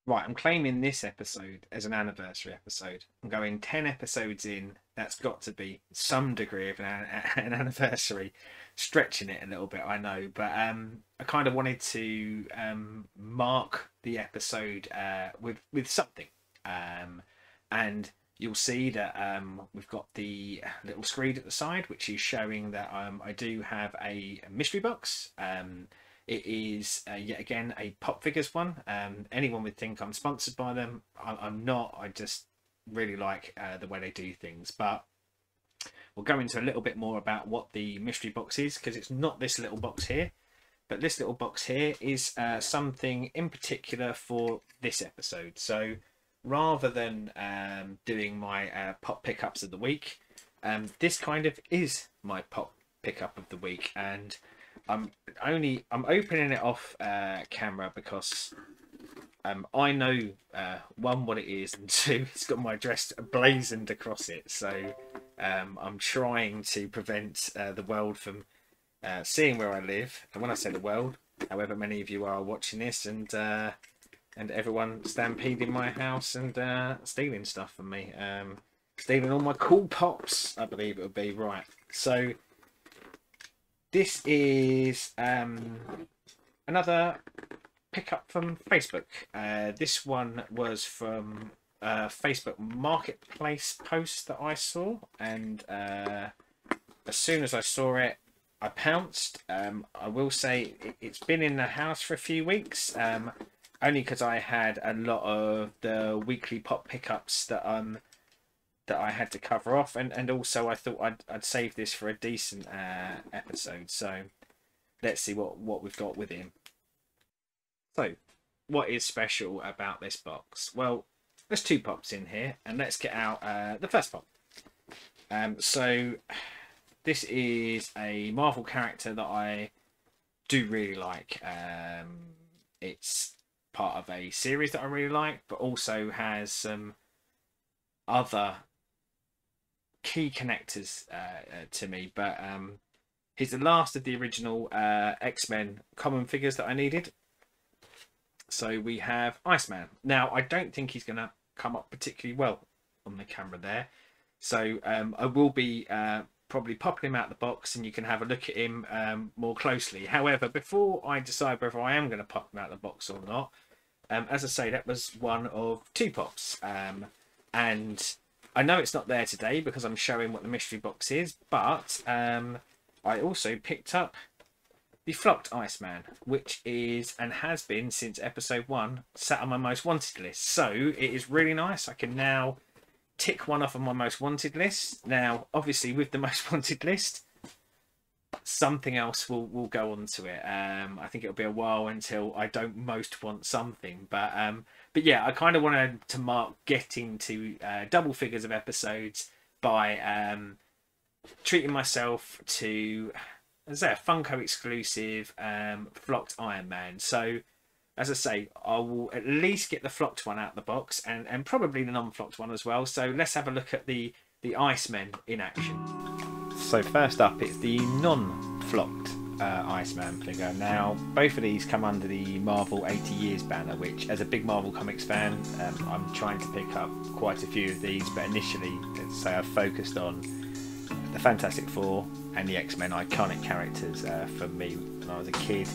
Right, I'm claiming this episode as an anniversary episode. I'm going 10 episodes in. That's got to be some degree of an anniversary. Stretching it a little bit, I know. But I kind of wanted to mark the episode with something. And you'll see that we've got the little screen at the side, which is showing that I do have a mystery box. It is yet again a Pop Figures one. Anyone would think I'm sponsored by them. I'm not. I just really like the way they do things. But we'll go into a little bit more about what the mystery box is, because it's not this little box here. But this little box here is something in particular for this episode. So rather than doing my pop pickups of the week, this kind of is my pop pickup of the week. And I'm opening it off camera because I know one, what it is, and two, it's got my address blazoned across it. So I'm trying to prevent the world from seeing where I live. And when I say the world, however many of you are watching this, and everyone stampeding my house and stealing stuff from me, stealing all my cool pops, I believe it would be. Right, so this is another pickup from Facebook. This one was from a Facebook Marketplace post that I saw, and as soon as I saw it, I pounced. I will say it's been in the house for a few weeks, only because I had a lot of the weekly pop pickups that I had to cover off, and also I thought I'd save this for a decent episode. So let's see what we've got with him. So what is special about this box? Well, there's two pops in here, and let's get out the first pop. So this is a Marvel character that I do really like. It's part of a series that I really like, but also has some other key connectors to me. But he's the last of the original X-Men common figures that I needed. So we have Iceman. Now, I don't think he's going to come up particularly well on the camera there. So I will be probably popping him out of the box, and you can have a look at him more closely. However, before I decide whether I am going to pop him out of the box or not, as I say, that was one of two pops. And I know it's not there today because I'm showing what the mystery box is, but I also picked up the flocked Iceman, which is, and has been since episode 1, sat on my most wanted list. So it is really nice. I can now tick one off on my most wanted list. Now, obviously, with the most wanted list, something else will go onto it. I think it'll be a while until I don't most want something, but yeah, I kind of wanted to mark getting to double figures of episodes by treating myself to, as I say, a Funko exclusive flocked Iron Man. So as I say, I will at least get the flocked one out of the box, and probably the non-flocked one as well. So let's have a look at the Iceman in action. So first up, it's the non-flocked Iceman figure. Now, both of these come under the Marvel 80 Years banner, which, as a big Marvel Comics fan, I'm trying to pick up quite a few of these, but initially, let's say, I've focused on the Fantastic Four and the X-Men iconic characters for me when I was a kid.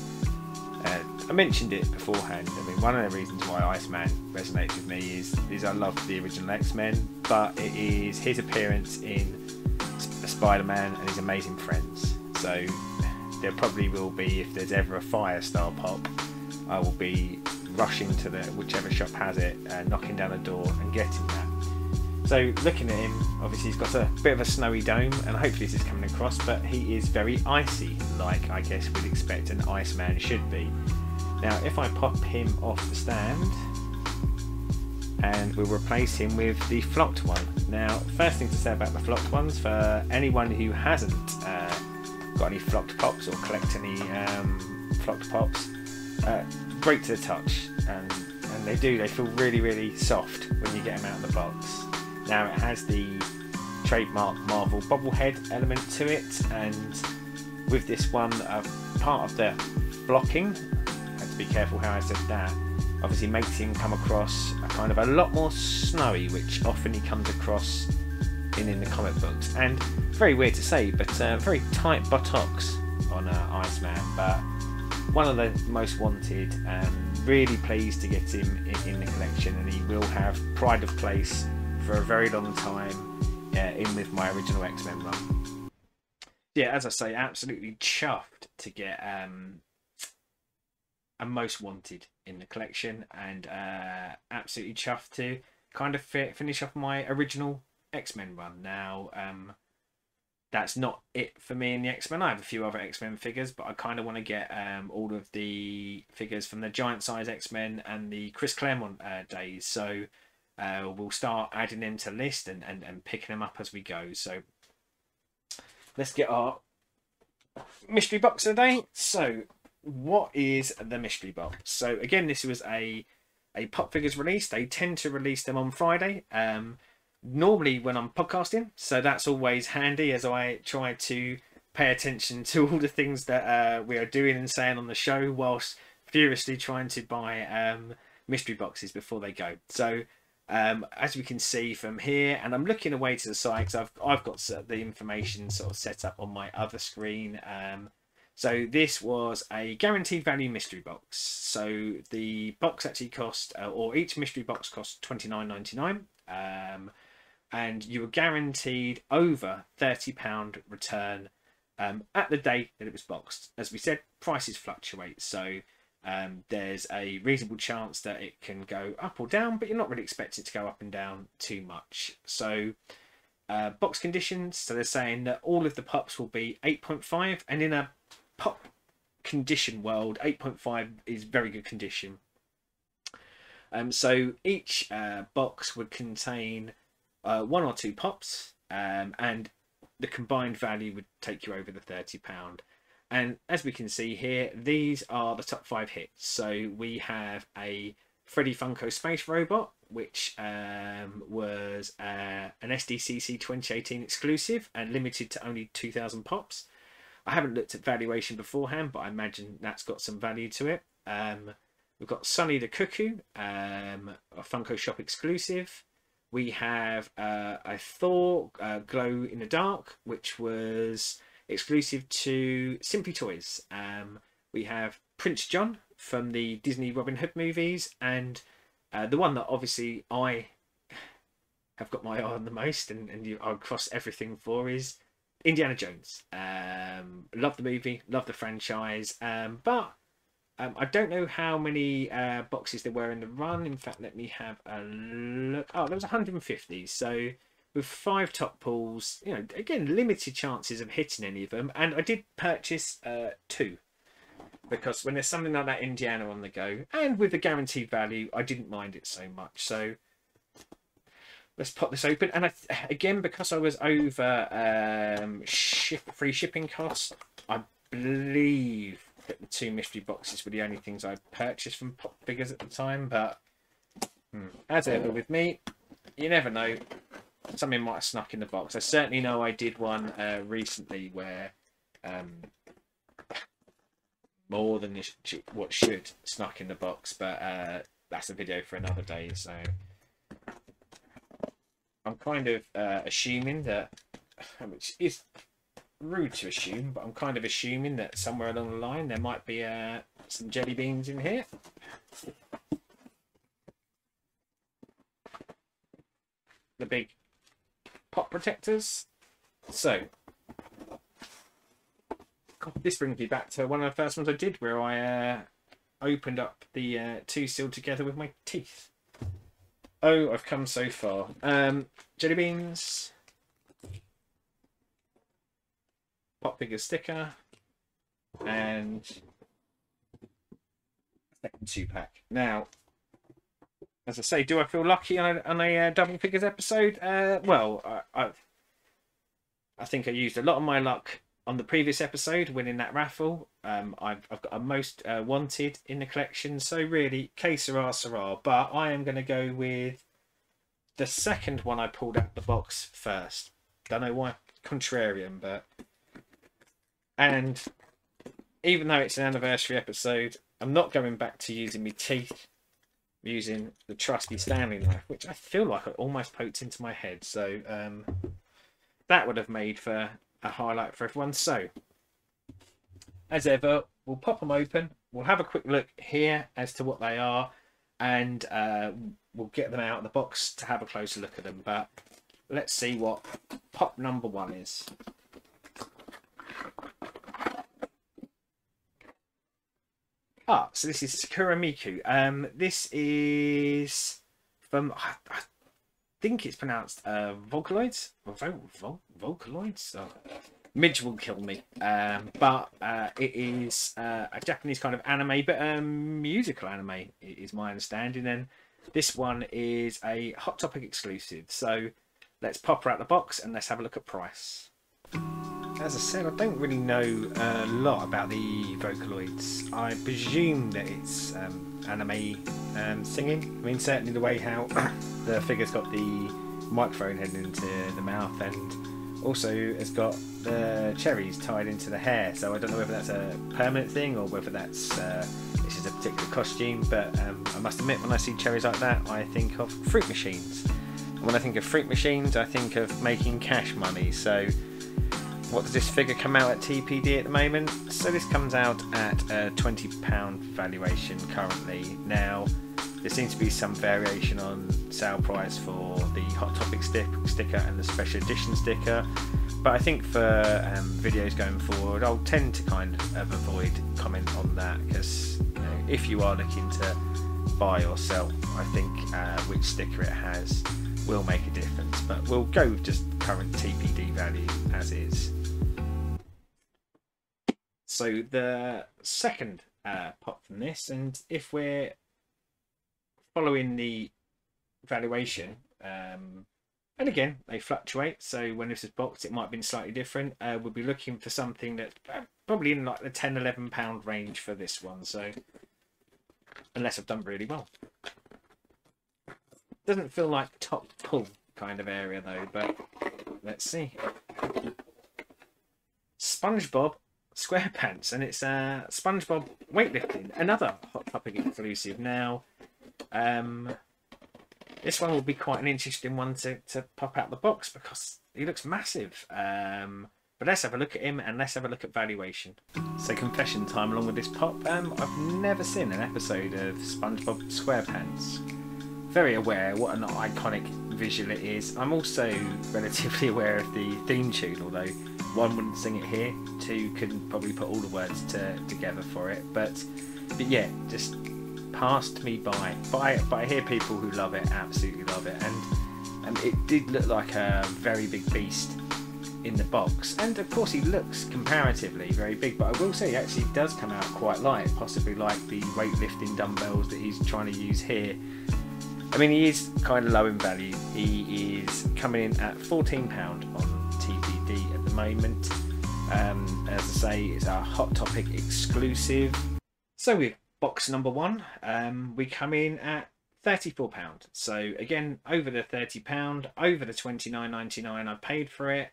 I mentioned it beforehand. I mean, one of the reasons why Iceman resonates with me is I love the original X-Men, but it is his appearance in Spider-Man and his amazing friends. So there probably will be, if there's ever a Firestar pop, I will be rushing to whichever shop has it, knocking down a door and getting that. So looking at him, obviously he's got a bit of a snowy dome, and hopefully this is coming across, but he is very icy, like I guess we'd expect an Iceman should be. Now, if I pop him off the stand, and we'll replace him with the flocked one. Now, first thing to say about the flocked ones, for anyone who hasn't got any flocked pops or collect any flocked pops, great to the touch, and they feel really, really soft when you get them out of the box. Now, it has the trademark Marvel bobblehead element to it, and with this one, part of the blocking, I have to be careful how I said that, obviously makes him come across a kind of a lot more snowy, which often he comes across in the comic books. And it's very weird to say, but very tight buttocks on Iceman, but one of the most wanted. Really pleased to get him in the collection, and he will have pride of place for a very long time in with my original X-Men run. Yeah, as I say, absolutely chuffed to get a most wanted in the collection, and absolutely chuffed to kind of finish off my original X-Men run. Now, that's not it for me in the X-Men. I have a few other X-Men figures, but I kind of want to get all of the figures from the Giant Size X-Men and the Chris Claremont days. So we'll start adding them to the list and picking them up as we go. So let's get our mystery box of the day. So what is the mystery box? So again, this was a Pop Figures release. They tend to release them on Friday. Normally when I'm podcasting, so that's always handy as I try to pay attention to all the things that we are doing and saying on the show, whilst furiously trying to buy mystery boxes before they go. So as we can see from here, and I'm looking away to the side because I've got the information sort of set up on my other screen. So this was a guaranteed value mystery box. So the box actually cost, or each mystery box cost £29.99. And you were guaranteed over £30 return at the day that it was boxed. As we said, prices fluctuate, so there's a reasonable chance that it can go up or down, but you're not really expecting it to go up and down too much. So box conditions, so they're saying that all of the pops will be 8.5, and in a pop condition world, 8.5 is very good condition. So each box would contain 1 or 2 pops, and the combined value would take you over the £30. And as we can see here, these are the top 5 hits. So we have a Freddy Funko Space Robot, which was an SDCC 2018 exclusive and limited to only 2,000 pops. I haven't looked at valuation beforehand, but I imagine that's got some value to it. We've got Sonny the Cuckoo, a Funko Shop exclusive. We have a Thor Glow in the Dark, which was exclusive to Simply Toys. We have Prince John from the Disney Robin Hood movies, and the one that obviously I have got my eye on the most, and I'll cross everything for, is Indiana Jones. Love the movie, love the franchise, but I don't know how many boxes there were in the run. In fact, let me have a look. Oh, there was 150. So with 5 top pulls, you know, again, limited chances of hitting any of them. And I did purchase 2, because when there's something like that Indiana on the go, and with the guaranteed value, I didn't mind it so much. So let's pop this open. And again, because I was over free shipping costs, I believe that the 2 mystery boxes were the only things I purchased from Pop Figures at the time. But as ever with me, you never know, something might have snuck in the box. I certainly know I did one recently where more than what should snuck in the box, but that's a video for another day. So I'm kind of assuming that, which is rude to assume, but I'm kind of assuming that somewhere along the line there might be some jelly beans in here. The big pop protectors. So this brings me back to one of the first ones I did, where I opened up the 2 sealed together with my teeth. Oh, I've come so far. Jelly beans, Pop Figure sticker, and second 2-pack. Now, as I say, do I feel lucky on a double figures episode? Well, I think I used a lot of my luck on the previous episode, winning that raffle. I've got a most wanted in the collection, so really, que sera, sera. But I am going to go with the second one I pulled out the box first. Don't know why, contrarian, but... And even though it's an anniversary episode, I'm not going back to using my teeth using the trusty Stanley knife, which I feel like it almost poked into my head. So that would have made for a highlight for everyone. So as ever, we'll pop them open. We'll have a quick look here as to what they are, and we'll get them out of the box to have a closer look at them. But let's see what pop number 1 is. So this is Sakura Miku. This is from, I think it's pronounced Vocaloids? Vocaloids? Oh, Midge will kill me. But it is a Japanese kind of anime, but musical anime is my understanding. And this one is a Hot Topic exclusive. So let's pop her out the box and let's have a look at price. As I said, I don't really know a lot about the Vocaloids. I presume that it's anime singing. I mean, certainly the way how the figure's got the microphone heading into the mouth, and also has got the cherries tied into the hair. So I don't know whether that's a permanent thing or whether that's this is a particular costume. But I must admit, when I see cherries like that, I think of fruit machines. And when I think of fruit machines, I think of making cash money. So what does this figure come out at TPD at the moment? So this comes out at a £20 valuation currently. Now, there seems to be some variation on sale price for the Hot Topic sticker and the special edition sticker. But I think for videos going forward, I'll tend to kind of avoid comment on that, because if you are looking to buy or sell, I think which sticker it has will make a difference. But we'll go with just current TPD value as is. So the second pop from this, and if we're following the valuation, and again they fluctuate, so when this is boxed it might have been slightly different, we'll be looking for something that's probably in like the £10–11 range for this one. So unless I've done really well. Doesn't feel like top pull kind of area though, but let's see. SpongeBob SquarePants, and it's SpongeBob weightlifting, another Hot Topic exclusive. Now this one will be quite an interesting one to pop out the box because he looks massive. But let's have a look at him and let's have a look at valuation. So confession time along with this pop. I've never seen an episode of SpongeBob SquarePants. Very aware what an iconic visual it is. I'm also relatively aware of the theme tune, although one wouldn't sing it here, two couldn't probably put all the words together for it. But yeah, just passed me by. But I hear people who love it, absolutely love it, and it did look like a very big beast in the box. And of course he looks comparatively very big, but I will say he actually does come out quite light, possibly like the weightlifting dumbbells that he's trying to use here. I mean, he is kind of low in value. He is coming in at £14 on TPD at the moment. As I say, it's our Hot Topic exclusive. So with box number 1, we come in at £34. So again, over the £30, over the £29.99 I paid for it.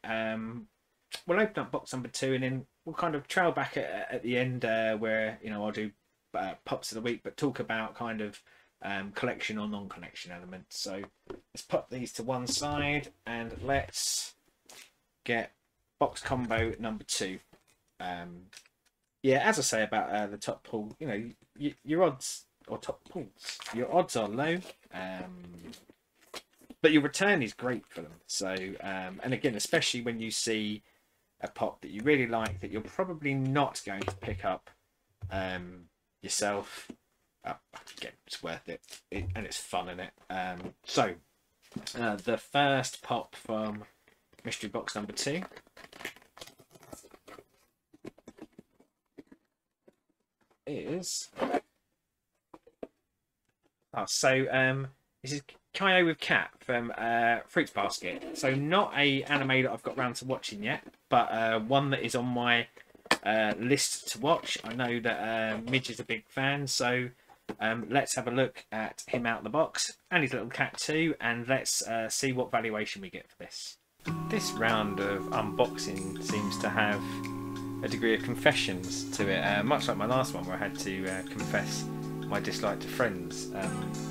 We'll open up box number 2 and then we'll kind of trail back at the end where, you know, I'll do pops of the week, but talk about kind of collection or non-collection elements. So let's put these to one side and let's get box combo number 2. Yeah, as I say about the top pull, you know, your odds, or top pulls, your odds are low, but your return is great for them. So and again, especially when you see a pop that you really like that you're probably not going to pick up yourself, again, it's worth it, and it's fun in it. So the first pop from mystery box number 2 is this is Kaio with Cat from Fruits Basket. So not a anime that I've got round to watching yet, but one that is on my list to watch. I know that Midge is a big fan, so let's have a look at him out of the box and his little cat too, and let's see what valuation we get for this. This round of unboxing seems to have a degree of confessions to it, much like my last one where I had to confess my dislike to friends.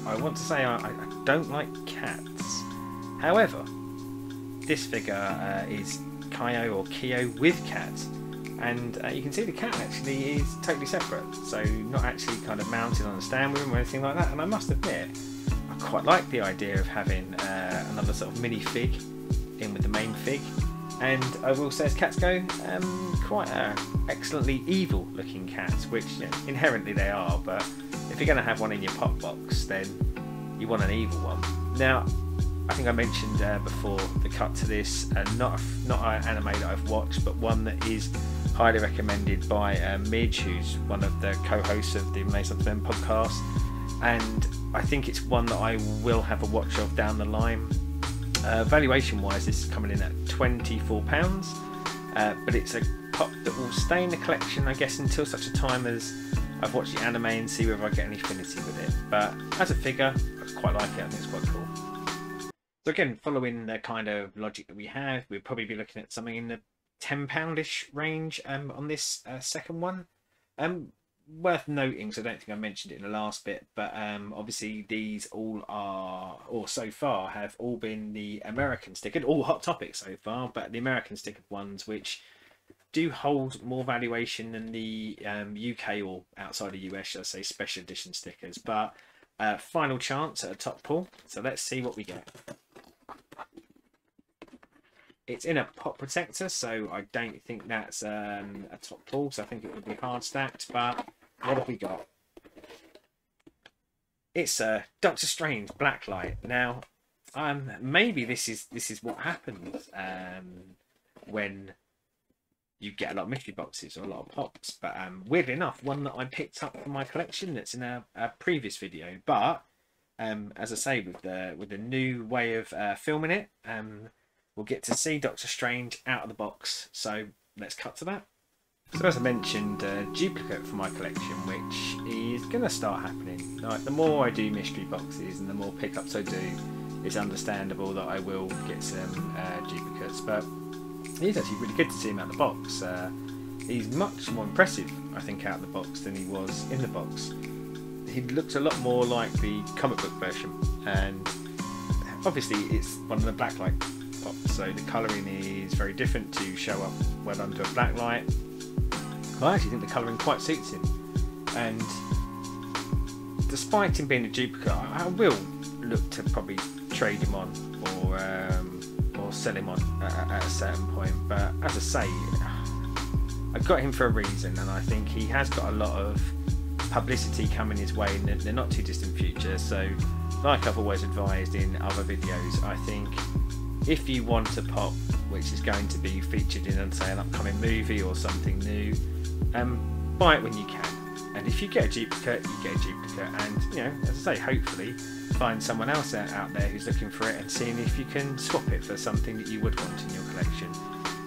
I want to say I don't like cats. However, this figure is Kyo or Kyo with cat, and you can see the cat actually is totally separate, so not actually kind of mounted on a stand with him or anything like that. And I must admit, I quite like the idea of having another sort of mini fig in with the main fig. And I will say, as cats go, quite excellently evil looking cats, which inherently they are, but if you're going to have one in your pop box, then you want an evil one. Now, I think I mentioned before the cut to this, not an anime that I've watched, but one that is highly recommended by Midge, who's one of the co-hosts of the Mason Men podcast, and I think it's one that I will have a watch of down the line. Valuation wise, this is coming in at £24, but it's a pop that will stay in the collection, I guess, until such a time as I've watched the anime and see whether I get any affinity with it. But as a figure, I quite like it. I think it's quite cool. So again, following the kind of logic that we have, we'll probably be looking at something in the £10-ish range on this second one. Worth noting, so I don't think I mentioned it in the last bit, but obviously these all are, or so far have all been the American stickered, all Hot Topic so far, but the American stickered ones, which do hold more valuation than the UK or outside of US, should I say, special edition stickers. But final chance at a top pull, so let's see what we get. It's in a pop protector, so I don't think that's a top pull, so I think it would be hard stacked. But what have we got? It's Doctor Strange Blacklight. Now, maybe this is what happens when you get a lot of mystery boxes or a lot of pops. But weirdly enough, one that I picked up from my collection that's in a previous video. But as I say, with the new way of filming it, we'll get to see Doctor Strange out of the box. So let's cut to that. So as I mentioned, a duplicate for my collection, which is going to start happening. Like, the more I do mystery boxes and the more pickups I do, it's understandable that I will get some duplicates. But it is actually really good to see him out of the box. He's much more impressive, I think, out of the box than he was in the box. He looks a lot more like the comic book version, and obviously it's one of the blacklight pops, so the colouring is very different to show up well under a blacklight. I actually think the colouring quite suits him, and despite him being a duplicate, I will look to probably trade him on or sell him on at a certain point. But as I say, I got him for a reason, and I think he has got a lot of publicity coming his way in the not too distant future. So, like I've always advised in other videos, I think if you want a pop which is going to be featured in, say, an upcoming movie or something new, buy it when you can. And if you get a duplicate, you get a duplicate. And, you know, as I say, hopefully find someone else out there who's looking for it and seeing if you can swap it for something that you would want in your collection.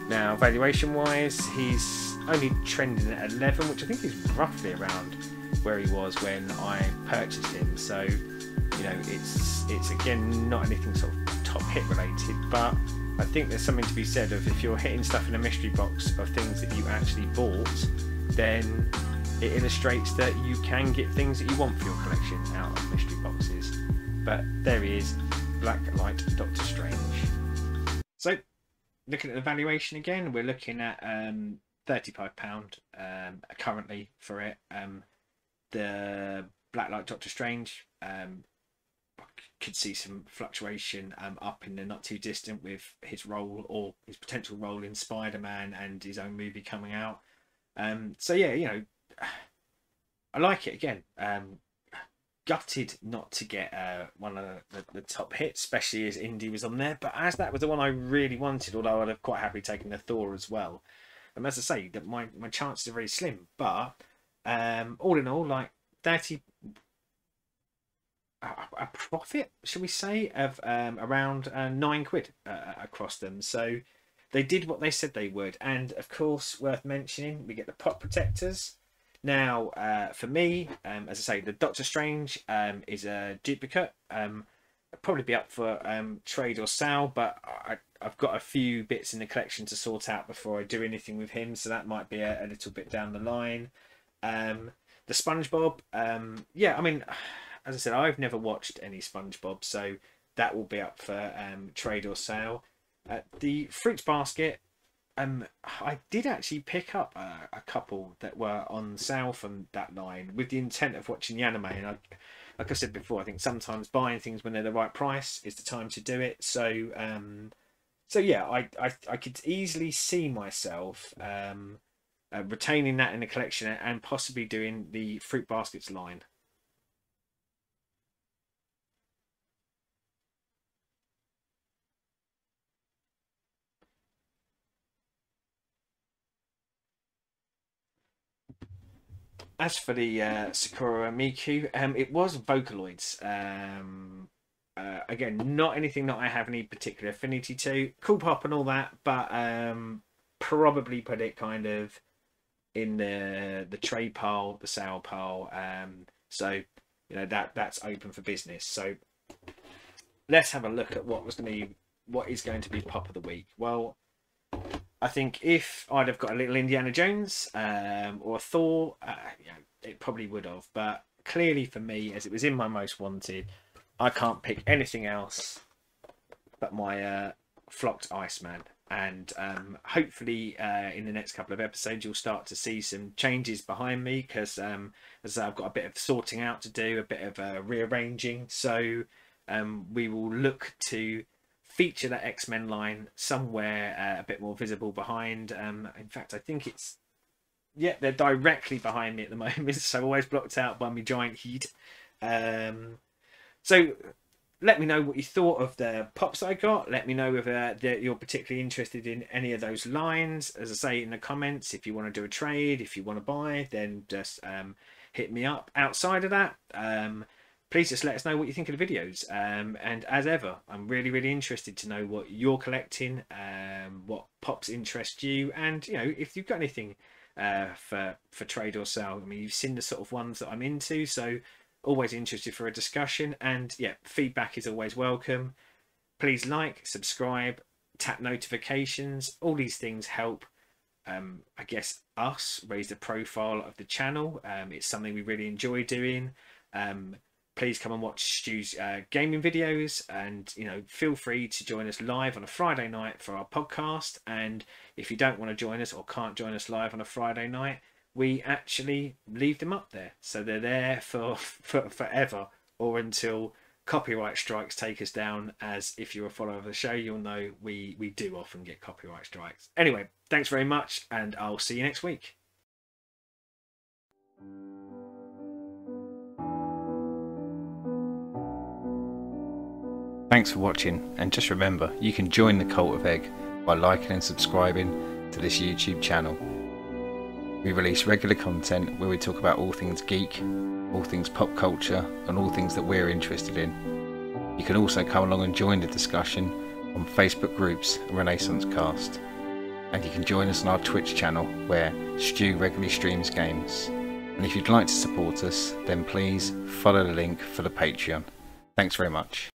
Now, valuation wise, he's only trending at 11, which I think is roughly around where he was when I purchased him. So, you know, it's again not anything sort of top hit related, but I think there's something to be said of if you're hitting stuff in a mystery box of things that you actually bought, then it illustrates that you can get things that you want for your collection out of mystery boxes. But there he is, Blacklight Doctor Strange. So, looking at the valuation again, we're looking at £35 currently for it. The Blacklight Doctor Strange, could see some fluctuation up in the not too distant with his role or his potential role in Spider-Man and his own movie coming out. So yeah, you know, I like it again. Gutted not to get one of the top hits, especially as Indy was on there, but as that was the one I really wanted, although I'd have quite happily taken the Thor as well. And as I say, that my chances are very slim, but all in all, like 30 a profit, shall we say, of around £9 across them. So they did what they said they would. And of course, worth mentioning, we get the pop protectors. Now, for me, as I say, the Doctor Strange is a duplicate. I'd probably be up for trade or sale, but I've got a few bits in the collection to sort out before I do anything with him, so that might be a little bit down the line. The SpongeBob, yeah, I mean, as I said, I've never watched any SpongeBob, so that will be up for trade or sale. The fruits basket, I did actually pick up a couple that were on sale from that line with the intent of watching the anime. And like I said before, I think sometimes buying things when they're the right price is the time to do it. So, so yeah, I could easily see myself retaining that in the collection and possibly doing the fruit baskets line. As for the Sakura Miku, it was Vocaloids. Again, not anything that I have any particular affinity to. Cool pop and all that, but probably put it kind of in the trade pile, the sale pile. So you know that's open for business. So let's have a look at what is going to be pop of the week. Well, I think if I'd have got a little Indiana Jones or a Thor, it probably would have. But clearly for me, as it was in my most wanted, I can't pick anything else but my flocked Iceman. And hopefully in the next couple of episodes, you'll start to see some changes behind me because as I've got a bit of sorting out to do, a bit of rearranging. So we will look to feature that X-Men line somewhere a bit more visible behind. In fact, I think it's, yeah, they're directly behind me at the moment, so always blocked out by my giant heat. So let me know what you thought of the pops I got. Let me know if you're particularly interested in any of those lines. As I say in the comments, if you want to do a trade, if you want to buy, then just hit me up. Outside of that, please just let us know what you think of the videos. And as ever, I'm really interested to know what you're collecting, what pops interest you, and you know if you've got anything for trade or sale. I mean, you've seen the sort of ones that I'm into, so always interested for a discussion. And yeah, feedback is always welcome. Please like, subscribe, tap notifications. All these things help. I guess us raise the profile of the channel. It's something we really enjoy doing. Please come and watch Stu's gaming videos, and you know, feel free to join us live on a Friday night for our podcast. And if you don't want to join us or can't join us live on a Friday night, we actually leave them up there, so they're there for forever, or until copyright strikes take us down. As if you're a follower of the show, you'll know we do often get copyright strikes. Anyway, thanks very much, and I'll see you next week. Thanks for watching, and just remember, you can join the Cult of Egg by liking and subscribing to this YouTube channel. We release regular content where we talk about all things geek, all things pop culture, and all things that we're interested in. You can also come along and join the discussion on Facebook groups and Renaissance Cast. And you can join us on our Twitch channel where Stu regularly streams games. And if you'd like to support us, then please follow the link for the Patreon. Thanks very much.